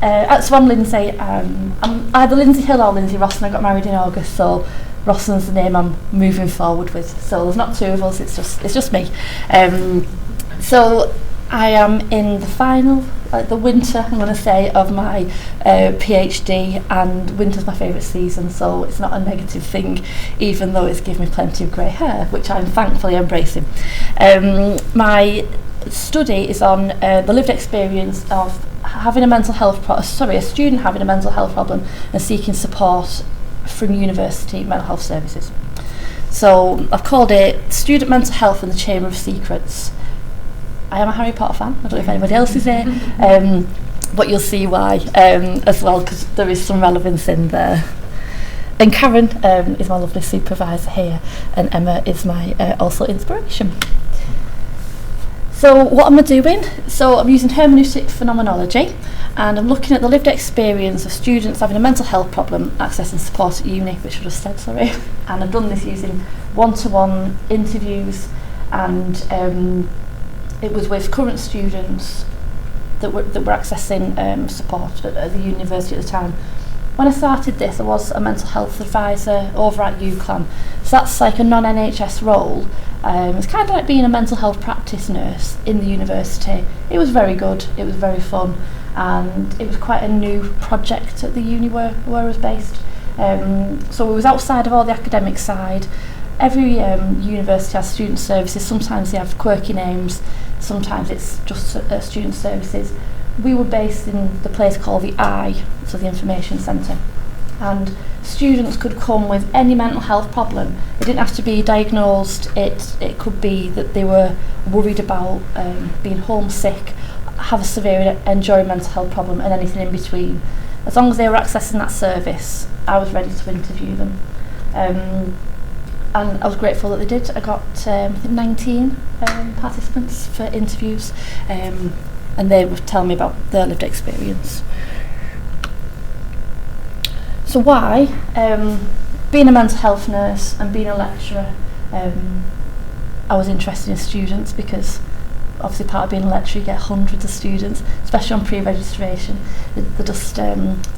So I'm Lyndsey. I'm either Lyndsey Hill or Lyndsey Rosson. I got married in August, so Rosson's the name I'm moving forward with. So there's not two of us. It's just me. So I am in the final, the winter, I'm going to say, of my PhD, and winter's my favourite season, so it's not a negative thing, even though it's given me plenty of grey hair, which I'm thankfully embracing. My study is on the lived experience of having a a student having a mental health problem and seeking support from university mental health services. So I've called it Student Mental Health and the Chamber of Secrets. I am a Harry Potter fan. I don't know if anybody else is here, but you'll see why as well, because there is some relevance in there. And Karen is my lovely supervisor here, and Emma is my also inspiration. So what am I doing? So I'm using hermeneutic phenomenology, and I'm looking at the lived experience of students having a mental health problem accessing support at uni, which I just said, sorry. And I've done this using one-to-one interviews, and it was with current students that were accessing support at the university at the time. When I started this, I was a mental health advisor over at UCLan, so that's like a non-NHS role. It's kind of like being a mental health practice nurse in the university. It was very good, it was very fun, and it was quite a new project at the uni where I was based. So it was outside of all the academic side. Every university has student services. Sometimes they have quirky names, sometimes it's just student services. We were based in the place called the I, so the Information Centre, and students could come with any mental health problem. It didn't have to be diagnosed. It could be that they were worried about being homesick, have a severe enduring mental health problem, and anything in between. As long as they were accessing that service, I was ready to interview them. And I was grateful that they did. I got I think 19 participants for interviews, and they were telling me about their lived experience. So why? Being a mental health nurse and being a lecturer, I was interested in students because obviously part of being a lecturer you get hundreds of students, especially on pre-registration. There's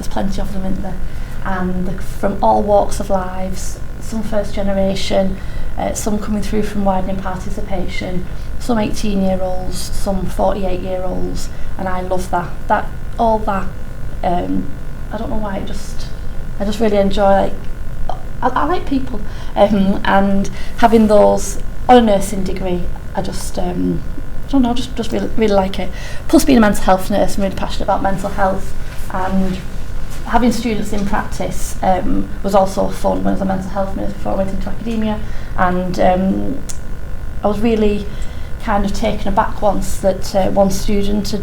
plenty of them in there, and they're from all walks of lives. Some first generation, some coming through from widening participation, some 18-year-olds, some 48-year-olds, and I love that. I don't know why, I just really enjoy, I like people, and having those on a nursing degree, I just really like it. Plus being a mental health nurse, I'm really passionate about mental health, and having students in practice was also fun when I was a mental health nurse before I went into academia, and I was really kind of taken aback once that one student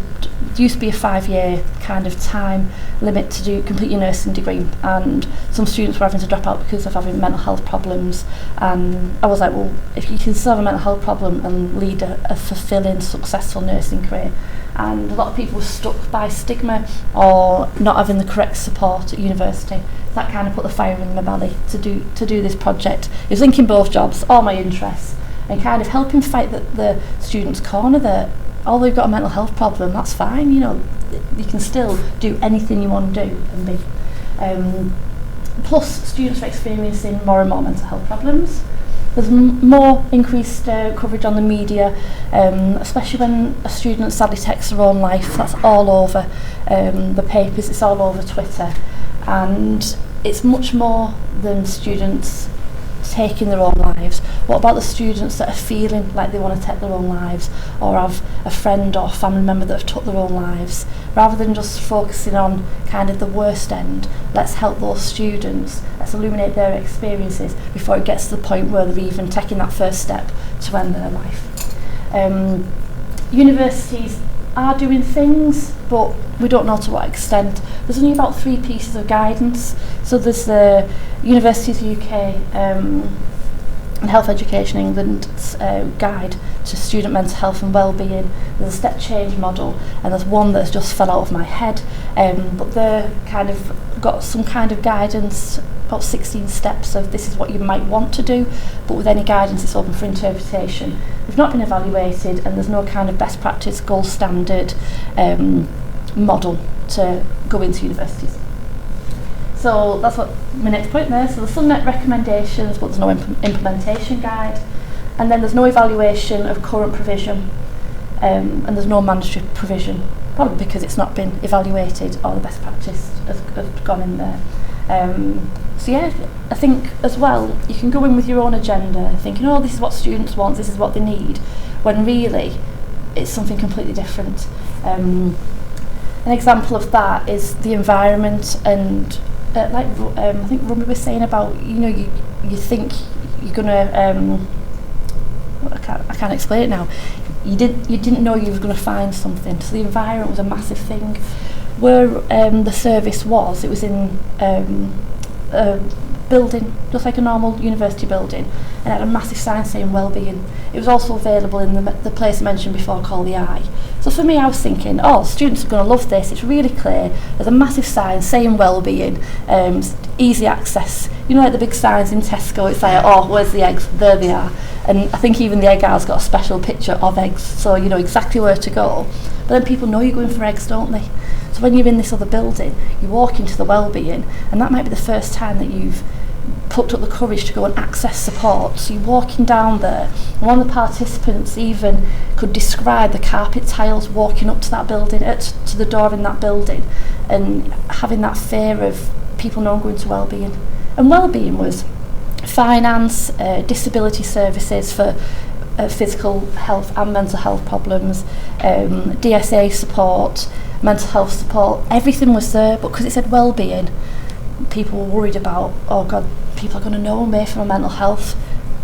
used to be a 5-year kind of time limit to complete your nursing degree, and some students were having to drop out because of having mental health problems, and I was like, well, if you can still have a mental health problem and lead a fulfilling, successful nursing career. And a lot of people were stuck by stigma or not having the correct support at university. That kind of put the fire in my belly to do this project. It was linking both jobs, all my interests, and kind of helping fight the students' corner that although you've got a mental health problem, that's fine, you can still do anything you want to do and be. Plus, students are experiencing more and more mental health problems. There's more increased coverage on the media, especially when a student sadly takes their own life. That's all over the papers, it's all over Twitter. And it's much more than students taking their own lives. What about the students that are feeling like they want to take their own lives, or have a friend or family member that have took their own lives? Rather than just focusing on kind of the worst end, let's help those students, let's illuminate their experiences before it gets to the point where they're even taking that first step to end their life. Universities are doing things, but we don't know to what extent. There's only about 3 pieces of guidance. So there's the Universities UK and Health Education England's guide to student mental health and wellbeing. There's a step change model, and there's one that's just fell out of my head. But they're kind of got some kind of guidance, about 16 steps of this is what you might want to do, but with any guidance it's open for interpretation. They've not been evaluated, and there's no kind of best practice, gold standard model to go into universities. So that's what my next point there. So there's some net recommendations, but there's no implementation guide. And then there's no evaluation of current provision, and there's no mandatory provision, probably because it's not been evaluated or the best practice has gone in there. So yeah, I think as well, you can go in with your own agenda, thinking, oh, this is what students want, this is what they need, when really it's something completely different. An example of that is the environment, and I think Rummy was saying about, you think you're gonna, I can't explain it now. You didn't know you were going to find something. So the environment was a massive thing. Where the service was, it was in a building, just like a normal university building, and it had a massive sign saying wellbeing. It was also available in the place I mentioned before called the Eye. So for me, I was thinking, oh, students are going to love this. It's really clear. There's a massive sign saying wellbeing, easy access. Like the big signs in Tesco, it's like, oh, where's the eggs? There they are. And I think even the egg aisle's got a special picture of eggs, so you know exactly where to go. But then people know you're going for eggs, don't they? So when you're in this other building, you walk into the wellbeing, and that might be the first time that you've plucked up the courage to go and access support. So you're walking down there, and one of the participants even could describe the carpet tiles walking up to that building, to the door in that building, and having that fear of people not going to wellbeing. And wellbeing was finance, disability services for physical health and mental health problems, DSA support, mental health support, everything was there, but because it said wellbeing, people were worried about, oh God, people are going to know me for my mental health.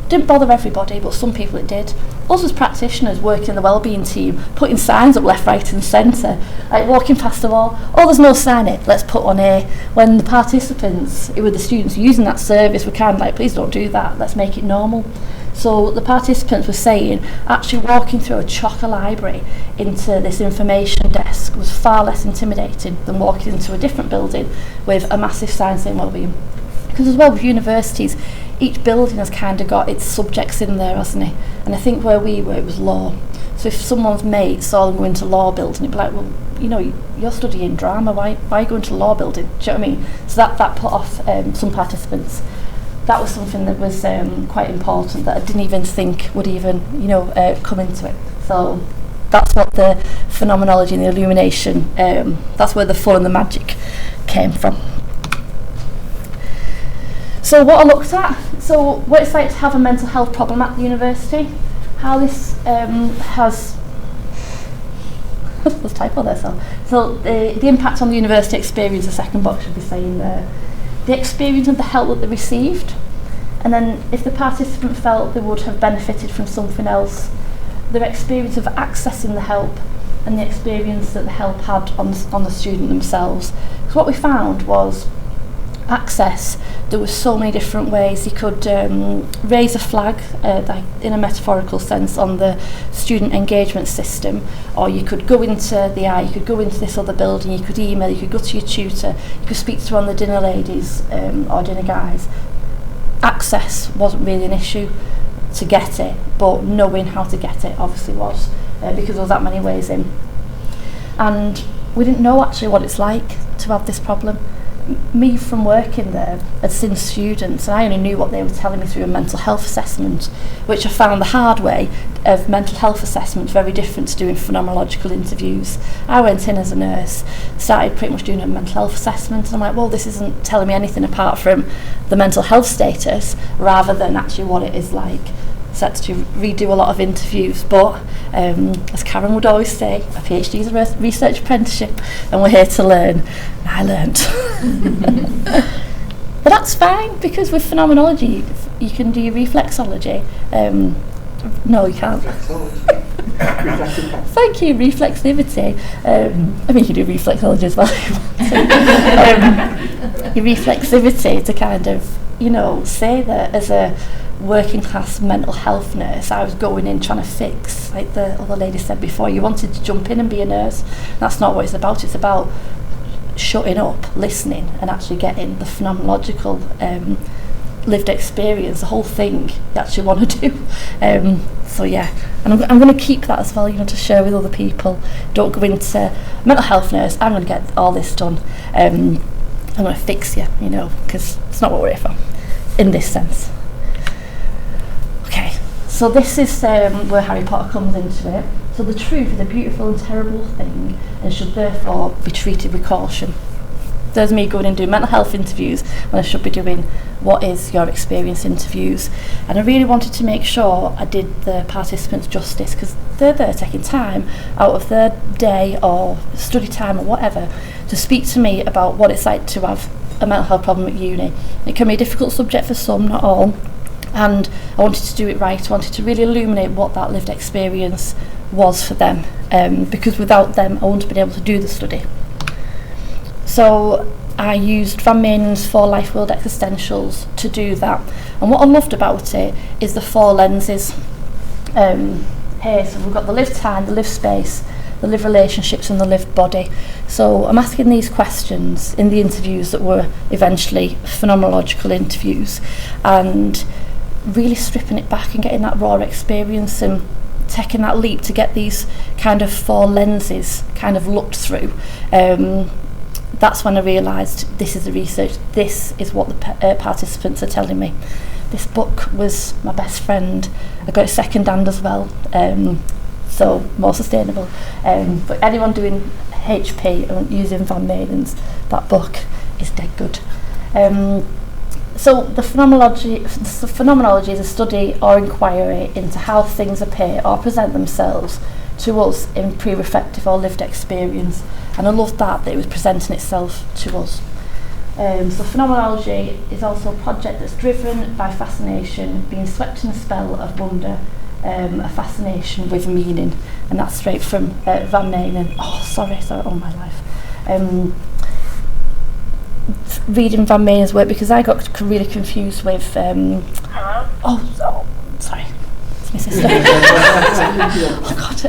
Didn't bother everybody, but some people it did. Us as practitioners working in the wellbeing team, putting signs up left, right and centre, like walking past the wall, oh there's no sign it, let's put one here. When the participants, who were the students using that service, were kind of like, please don't do that, let's make it normal. So the participants were saying actually walking through a chocker library into this information desk was far less intimidating than walking into a different building with a massive sign saying wellbeing. Because as well with universities, each building has kind of got its subjects in there, hasn't it? And I think where we were, it was law. So if someone's mate saw them going to law building, it'd be like, well, you know, you're studying drama, why are you going to law building? Do you know what I mean? So that put off some participants. That was something that was quite important that I didn't even think would even, come into it. So that's what the phenomenology and the illumination, that's where the fun and the magic came from. So what I looked at, so what it's like to have a mental health problem at the university, how this has, there's a typo there, so the impact on the university experience, the second box should be saying there, the experience of the help that they received, and then if the participant felt they would have benefited from something else, their experience of accessing the help and the experience that the help had on the student themselves. Because what we found was access, there were so many different ways. You could raise a flag like in a metaphorical sense on the student engagement system, or you could go into the Eye, you could go into this other building, you could email, you could go to your tutor, you could speak to one of the dinner ladies or dinner guys. Access wasn't really an issue to get it, but knowing how to get it obviously was, because there was that many ways in. And we didn't know actually what it's like to have this problem. Me from working there had seen students, and I only knew what they were telling me through a mental health assessment, which I found the hard way of mental health assessment very different to doing phenomenological interviews. I went in as a nurse, started pretty much doing a mental health assessment, and I'm like, well, this isn't telling me anything apart from the mental health status rather than actually what it is like. So I had to redo a lot of interviews, but as Karen would always say, a PhD is a research apprenticeship and we're here to learn. And I learned. But that's fine, because with phenomenology you can do reflexology. No, you can't. Thank you, reflexivity. I mean, you do reflexology as well. Your reflexivity to kind of, say that as a working class mental health nurse, I was going in trying to fix, like the other lady said before, you wanted to jump in and be a nurse. That's not what it's about. It's about shutting up, listening, and actually getting the phenomenological lived experience, the whole thing you actually want to do. So yeah, and I'm going to keep that as well, to share with other people. Don't go into mental health nurse, I'm going to get all this done. I'm going to fix you, because it's not what we're here for, in this sense. Okay, so this is where Harry Potter comes into it. So the truth is a beautiful and terrible thing, and should therefore be treated with caution. There's me going and doing mental health interviews when I should be doing what is your experience interviews. And I really wanted to make sure I did the participants justice, because they're there taking time out of their day or study time or whatever to speak to me about what it's like to have a mental health problem at uni. It can be a difficult subject for some, not all, and I wanted to do it right. I wanted to really illuminate what that lived experience was for them, because without them I wouldn't have been able to do the study. So I used Van Maenen's 4 life world existentials to do that. And what I loved about it is the 4 lenses. Here, so we've got the lived time, the lived space, the lived relationships and the lived body. So I'm asking these questions in the interviews that were eventually phenomenological interviews, and really stripping it back and getting that raw experience and taking that leap to get these kind of 4 lenses kind of looked through. That's when I realised this is the research, this is what the participants are telling me. This book was my best friend. I got it second hand as well, so more sustainable. But anyone doing HP and using Van Maenen's, that book is dead good. So the phenomenology is a study or inquiry into how things appear or present themselves to us in pre-reflective or lived experience, and I loved that it was presenting itself to us. So phenomenology is also a project that's driven by fascination, being swept in a spell of wonder, a fascination with meaning, and that's straight from Van Maenen. Sorry, all my life. Reading Van Maenen's work, because I got really confused with sorry, it's my sister. Oh God,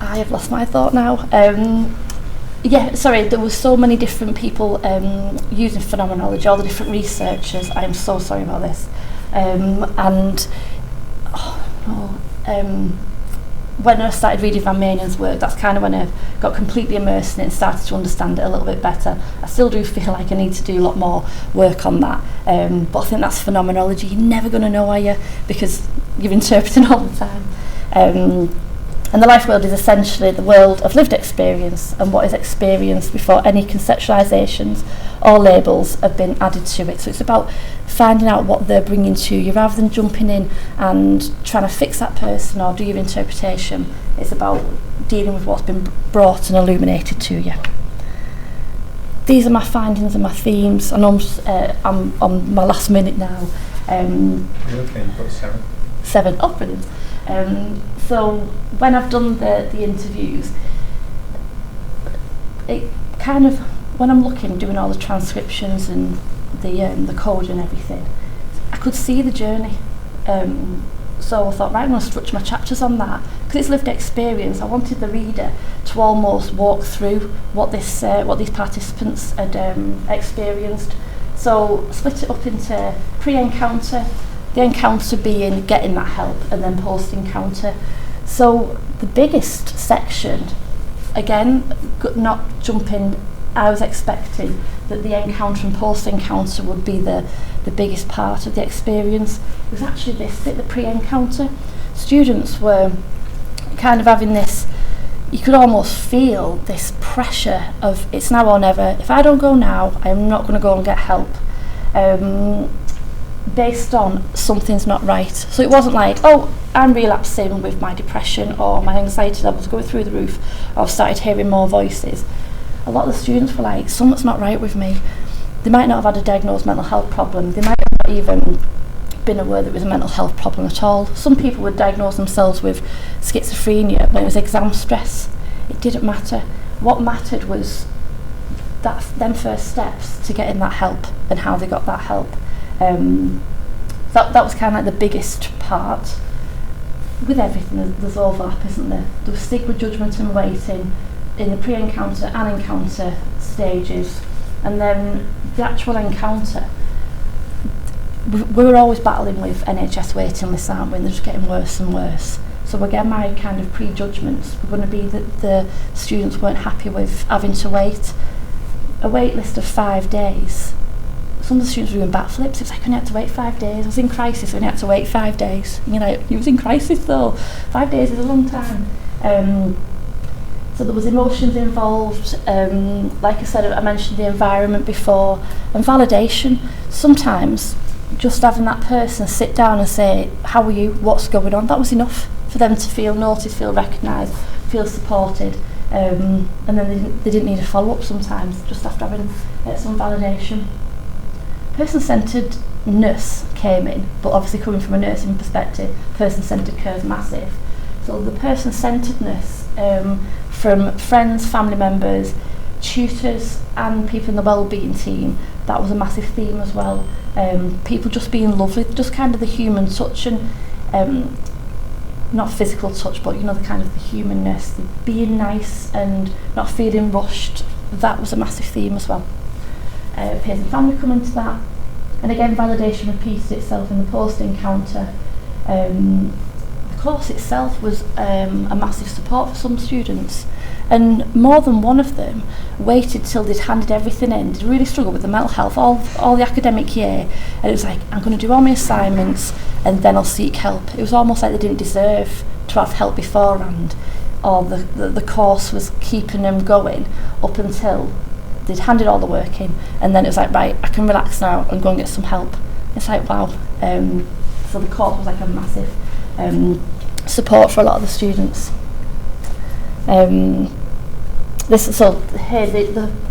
I have lost my thought now. There were so many different people using phenomenology, all the different researchers. I am so sorry about this. When I started reading Van Maenen's work, that's kind of when I got completely immersed in it and started to understand it a little bit better. I still do feel like I need to do a lot more work on that, but I think that's phenomenology. You're never going to know, are you? Because you're interpreting all the time. And the life world is essentially the world of lived experience and what is experienced before any conceptualisations or labels have been added to it. So it's about finding out what they're bringing to you rather than jumping in and trying to fix that person or do your interpretation. It's about dealing with what's been brought and illuminated to you. These are my findings and my themes. I know I'm on my last minute now. You're okay, you've got 7. 7, oh brilliant. So when I've done the interviews, it kind of, when I'm doing all the transcriptions and the code and everything, I could see the journey. So I thought, right, I'm going to structure my chapters on that, because it's lived experience. I wanted the reader to almost walk through what these participants had experienced. So split it up into pre-encounter, the encounter being getting that help, and then post-encounter. So the biggest section, again, not jumping, I was expecting that the encounter and post-encounter would be the biggest part of the experience. It was actually this bit, the pre-encounter. Students were kind of having this, you could almost feel this pressure of it's now or never. If I don't go now, I'm not going to go and get help. Based on something's not right. So it wasn't like, oh, I'm relapsing with my depression or my anxiety levels going through the roof, or I've started hearing more voices. A lot of the students were like, something's not right with me. They might not have had a diagnosed mental health problem. They might have not even been aware that it was a mental health problem at all. Some people would diagnose themselves with schizophrenia when it was exam stress. It didn't matter. What mattered was them first steps to getting that help and how they got that help. That was kind of like the biggest part. With everything, there's overlap, isn't there? There was stigma, judgment and waiting in the pre-encounter and encounter stages, and then the actual encounter. we were always battling with NHS waiting lists, aren't we? And they're just getting worse and worse. So again, my kind of prejudgments were going to be that the students weren't happy with having to wait. A wait list of 5 days. Some of the students were doing backflips. It was like, I had to wait 5 days. I was in crisis when I had to wait 5 days. You know, you was in crisis though. 5 days is a long time. So there was emotions involved. Like I said, I mentioned the environment before, and validation. Sometimes just having that person sit down and say, how are you, what's going on, that was enough for them to feel noticed, feel recognised, feel supported. And then they didn't need a follow-up sometimes, just after having some validation. Person-centredness came in, but obviously coming from a nursing perspective, person-centred care is massive. So the person-centredness from friends, family members, tutors and people in the wellbeing team, that was a massive theme as well. People just being lovely, just kind of the human touch, and not physical touch, but you know, the kind of the humanness, the being nice and not feeling rushed, that was a massive theme as well. Peers and family come into that, and again validation repeated itself in the post encounter. The course itself was a massive support for some students, and more than one of them waited till they'd handed everything in. They'd really struggled with the mental health all the academic year, and it was like, I'm going to do all my assignments and then I'll seek help. It was almost like they didn't deserve to have help beforehand, or the course was keeping them going up until they'd handed all the work in, and then it was like, right, I can relax now and go and get some help. It's like, wow. So the course was like a massive support for a lot of the students. The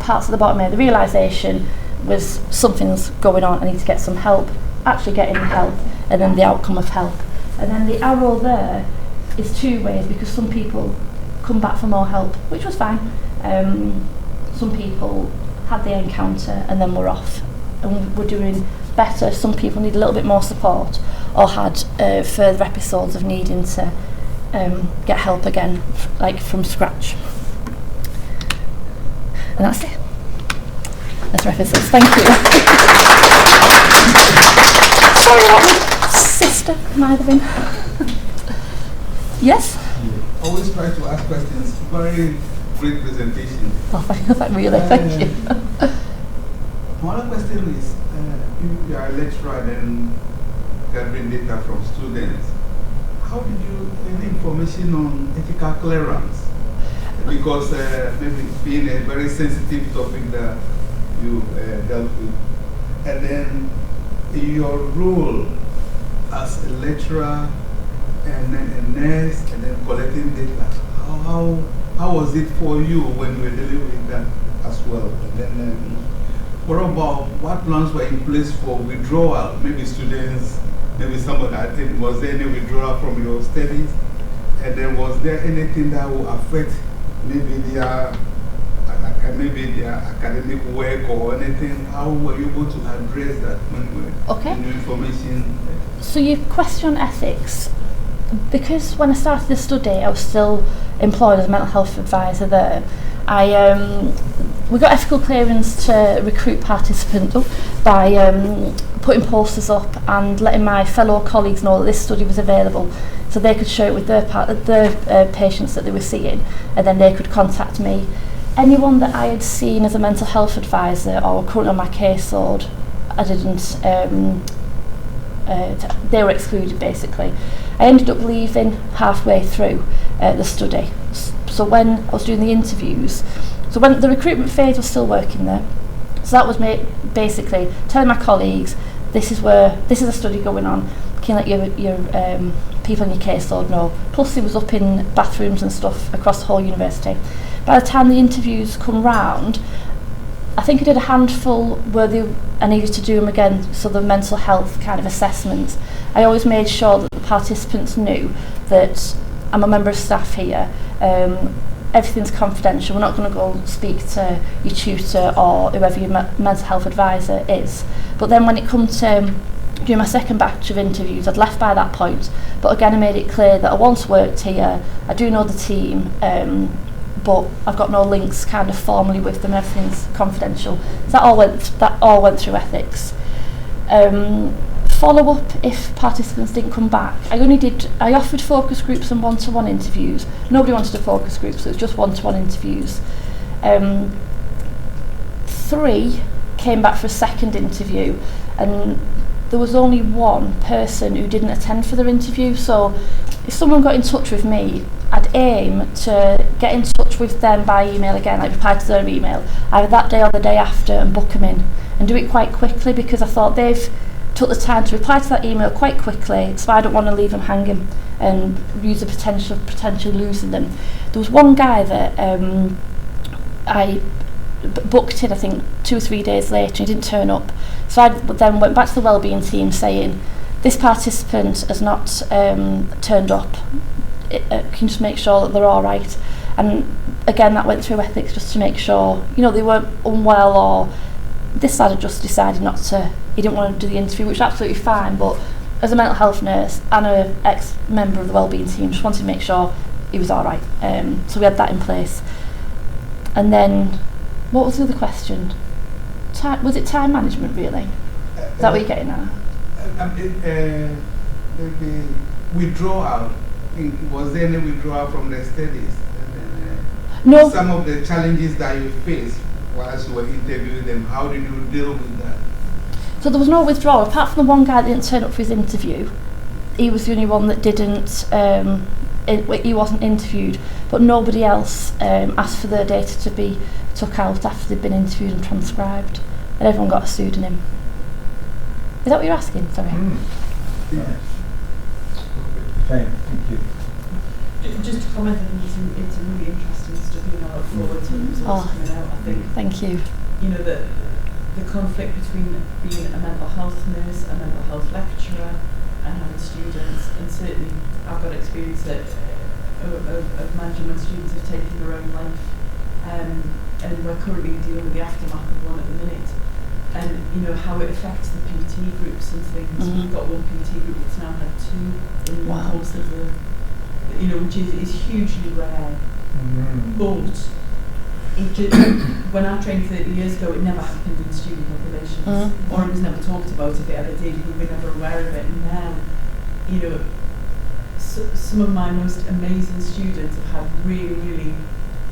parts at the bottom here, the realisation was something's going on, I need to get some help, actually getting help, and then the outcome of help. And then the arrow there is two ways, because some people come back for more help, which was fine. Some people had the encounter and then were off and were doing better. Some people need a little bit more support, or had further episodes of needing to get help again, like from scratch. And that's it. That's references. Thank you. Sorry about my sister, might have been. Yes? Always try to ask questions. Very great presentation. Oh, thank you. One question is, you are a lecturer and gathering data from students. How did you get information on ethical clearance? Because maybe being a very sensitive topic that you dealt with. And then your role as a lecturer and then a nurse and then collecting data. How was it for you when you were dealing with that as well? And then what about what plans were in place for withdrawal? Maybe students, maybe somebody, I think, was there any withdrawal from your studies? And then was there anything that will affect maybe their academic work or anything? How were you able to address that when you were in information? So your question on ethics, because when I started the study I was still employed as a mental health advisor there. We got ethical clearance to recruit participants by putting posters up and letting my fellow colleagues know that this study was available, so they could share it with their patients that they were seeing, and then they could contact me. Anyone that I had seen as a mental health advisor or currently on my caseload, I didn't. They were excluded basically. I ended up leaving halfway through the study. So when I was doing the interviews, so when the recruitment phase was still working there, so that was basically telling my colleagues, this is a study going on, can you let your people on your caseload know. Plus it was up in bathrooms and stuff across the whole university. By the time the interviews come round, I think I did a handful where I needed to do them again, so the mental health kind of assessments. I always made sure that the participants knew that I'm a member of staff here, everything's confidential, we're not going to go speak to your tutor or whoever your mental health advisor is. But then when it comes to doing my second batch of interviews, I'd left by that point, but again I made it clear that I once worked here, I do know the team, but I've got no links kind of formally with them, everything's confidential. So that all went through ethics. follow up if participants didn't come back. I offered focus groups and one-to-one interviews. Nobody wanted a focus group, so it was just one-to-one interviews. 3 came back for a second interview, and there was only one person who didn't attend for their interview. So if someone got in touch with me, I'd aim to get in touch with them by email again, like reply to their email, either that day or the day after, and book them in, and do it quite quickly, because I thought they've took the time to reply to that email quite quickly, so I don't want to leave them hanging and use the potential of potentially losing them. There was one guy that I booked in, I think 2 or 3 days later, and he didn't turn up. So I then went back to the wellbeing team saying, this participant has not turned up. Can you just make sure that they're all right? And again, that went through ethics just to make sure, you know, they weren't unwell, or this lad had just decided not to, he didn't want to do the interview, which is absolutely fine, but as a mental health nurse and an ex-member of the wellbeing team, just wanted to make sure he was all right. So we had that in place. And then, what was the other question? Was it time management, really? Is that what you're getting at? The withdrawal, was there any withdrawal from the studies? No. Some of the challenges that you faced whilst you were interviewing them, how did you deal with that? So there was no withdrawal, apart from the one guy that didn't turn up for his interview. He was the only one that didn't, he wasn't interviewed, but nobody else asked for their data to be took out after they'd been interviewed and transcribed, and everyone got a pseudonym. Is that what you're asking? Sorry. Yeah. Thank you. Just to comment, I think it's a really interesting study, and I look forward to the results coming out. I think. Thank you. You know, the conflict between being a mental health nurse, a mental health lecturer, and having students, and certainly I've got experience of managing when students have taken their own life, and we're currently dealing with the aftermath of one at the minute, and you know how it affects the PT groups and things. We've got one PT group that's now had 2 in the course of the, you know, which is hugely rare. But it just, when I trained 30 years ago, it never happened in student populations, or it was never talked about. If it ever did, we were never aware of it. And now, you know, some of my most amazing students have had really, really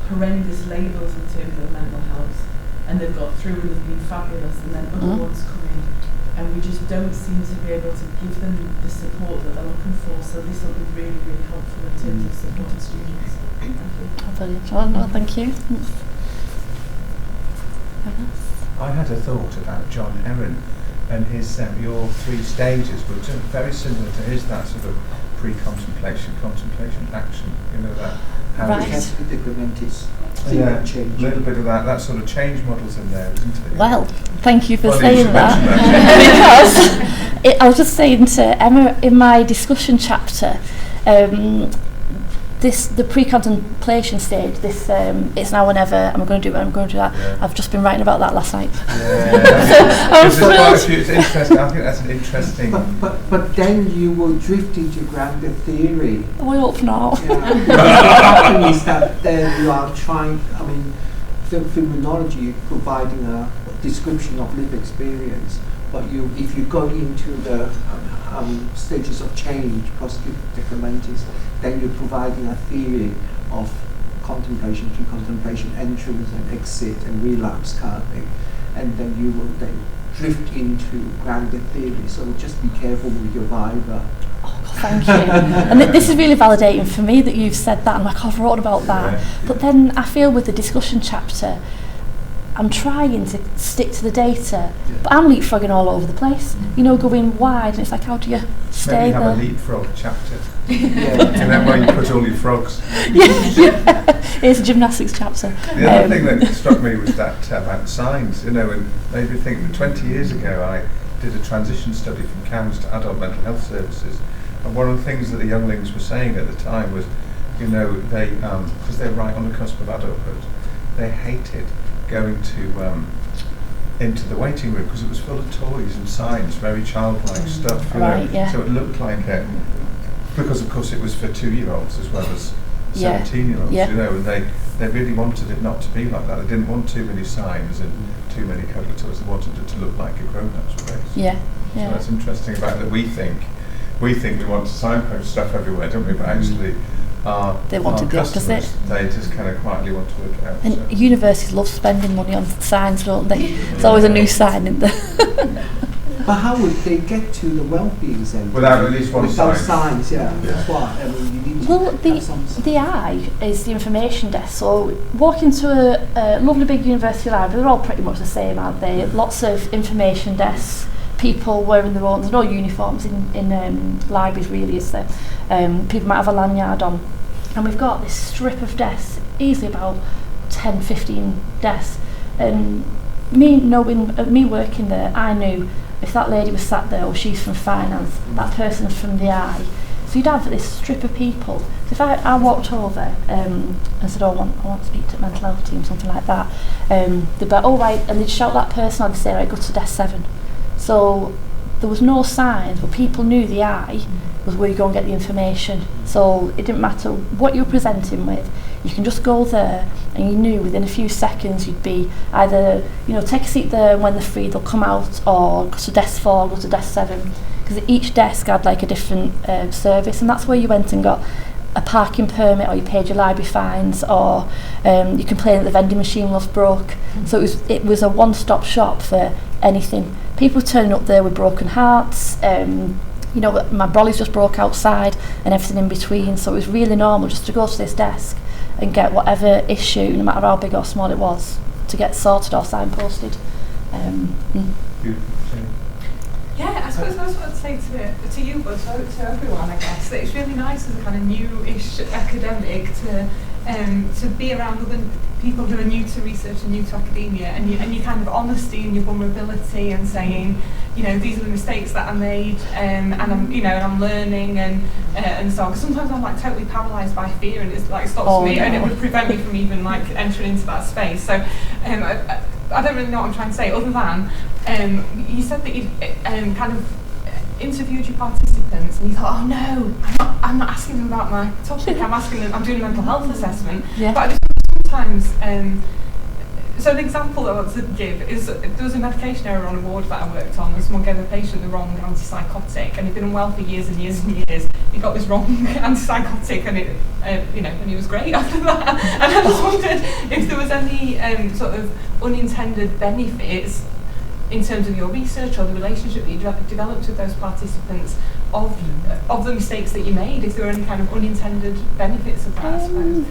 horrendous labels in terms of mental health, and they've got through and they've been fabulous, and then other ones come in, and we just don't seem to be able to give them the support that they're looking for. So this will be really, really helpful in terms of supporting students. Thank you. Brilliant. Oh, no, thank you. I had a thought about John Heron and his your 3 stages were very similar to his, that sort of pre-contemplation, contemplation, action, you know, that how Right. it is. Yeah, A little bit of that sort of change models in there, isn't it? Well, thank you for Well, you saying should that. mention Because I was just saying to Emma in my discussion chapter, the pre-contemplation stage, it's now or never, I'm going to do it, I'm going to do that. Yeah. I've just been writing about that last night. Yeah. I'm There's quite a thrilled. few, it's interesting. I think that's an interesting. But then you will drift into grounded theory. Oh, I hope not. Yeah. What happens is that then you are trying, I mean, phenomenology providing a description of lived experience, but if you go into the stages of change, positive differentities, then you're providing a theory of contemplation, pre-contemplation, entrance and exit and relapse kind of thing, and then you will then drift into grounded theory. So just be careful with your viva. Oh, God, thank you. And this is really validating for me that you've said that. I'm like, I've wrote about that. Yeah. But then I feel with the discussion chapter, I'm trying to stick to the data, but I'm leapfrogging all over the place. You know, going wide, and it's like, how do you stay Maybe have there? a leapfrog chapter. Yeah. You know where you put all your frogs. Yeah. Here's a gymnastics chapter. The other thing that struck me was that about signs, you know, and made me think that 20 years ago I did a transition study from CAMS to adult mental health services, and one of the things that the younglings were saying at the time was, you know, they, because they're right on the cusp of adulthood, they hated going to into the waiting room because it was full of toys and signs, very childlike stuff, you Right, know, yeah. so it looked like because of course it was for 2-year-olds as well as Yeah. 17-year-olds, Yeah. you know, and they really wanted it not to be like that. They didn't want too many signs and too many cuddly toys. They wanted it to look like a grown-up's place. Yeah, Yeah. So that's interesting about that we think we want to signpost stuff everywhere, don't we? But actually, they wanted our the customers, opposite. they just kind of quietly want to work it out. And so. universities love spending money on signs, don't they? There's always a new sign in there. But how would they get to the wellbeing centre? Without at least one Without sign. signs, yeah. That's what I mean. You need Well, to have some. the eye is the information desk. So walk into a lovely big university library. They're all pretty much the same, aren't they? Lots of information desks. People wearing their own. There's no uniforms in libraries really, is there? People might have a lanyard on, and we've got this strip of desks, easily about 10, 15 desks. And me working there, I knew if that lady was sat there, or she's from finance, that person's from the eye. So you'd have this strip of people. So if I walked over and said, I want to speak to the mental health team, something like that, they'd be like, oh right, and they'd shout that person, or they'd say, right, go to desk 7. So there was no signs, but people knew the eye was where you go and get the information. So it didn't matter what you were presenting with, you can just go there, and you knew within a few seconds you'd be either, take a seat there, and when they're free they'll come out, or go to desk 4, go to desk 7, because each desk had like a different service, and that's where you went and got a parking permit, or you paid your library fines, or you complained that the vending machine was broke. So it was a one-stop shop for anything. People turning up there with broken hearts, my brolly's just broke outside, and everything in between. So it was really normal just to go to this desk and get whatever issue, no matter how big or small it was, to get sorted or signposted. Yeah, I suppose that's what I'd say to you, but to everyone, I guess, that it's really nice as a kind of newish academic to be around other people who are new to research and new to academia, and your kind of honesty and your vulnerability, and saying, these are the mistakes that I made, and I'm learning, and so on. Because sometimes I'm like totally paralysed by fear, and it's like stops me, and it would prevent me from even like entering into that space. So I don't really know what I'm trying to say, other than you said that you kind of interviewed your participants, and you thought, oh no, I'm not asking them about my topic, I'm doing a mental health assessment. Yeah. But I just sometimes, so an example that I want to give is, there was a medication error on a ward that I worked on, and someone gave a patient the wrong antipsychotic, and he'd been unwell for years and years and years. He got this wrong antipsychotic, and it, and he was great after that. And I just wondered if there was any sort of unintended benefits in terms of your research or the relationship that you developed with those participants of the mistakes that you made, if there were any kind of unintended benefits of that, I suppose.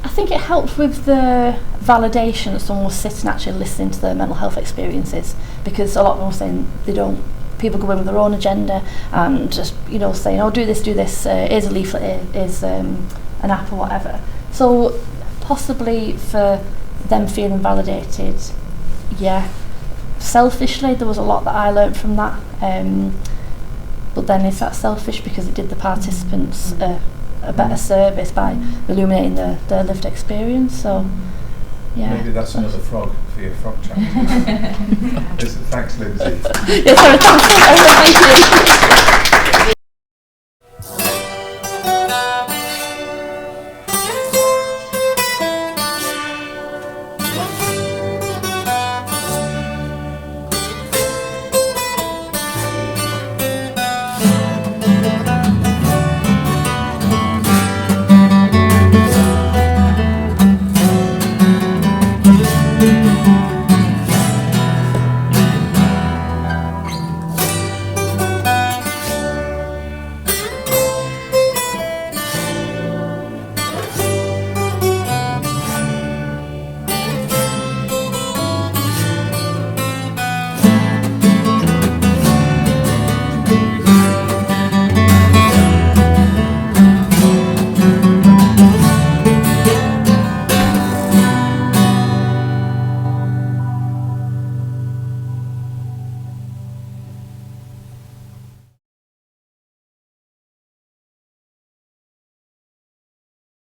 I think it helped with the validation that someone was sitting actually listening to their mental health experiences, because a lot of them were saying people go in with their own agenda and just, saying, oh, do this, here's a leaflet, here's an app or whatever. So possibly for them feeling validated, yeah. Selfishly, there was a lot that I learnt from that, but then is that selfish because it did the participants a better service by illuminating their lived experience? So yeah, maybe that's another frog for your frog chat. Thanks, Lyndsey. Yeah, sorry, thank you.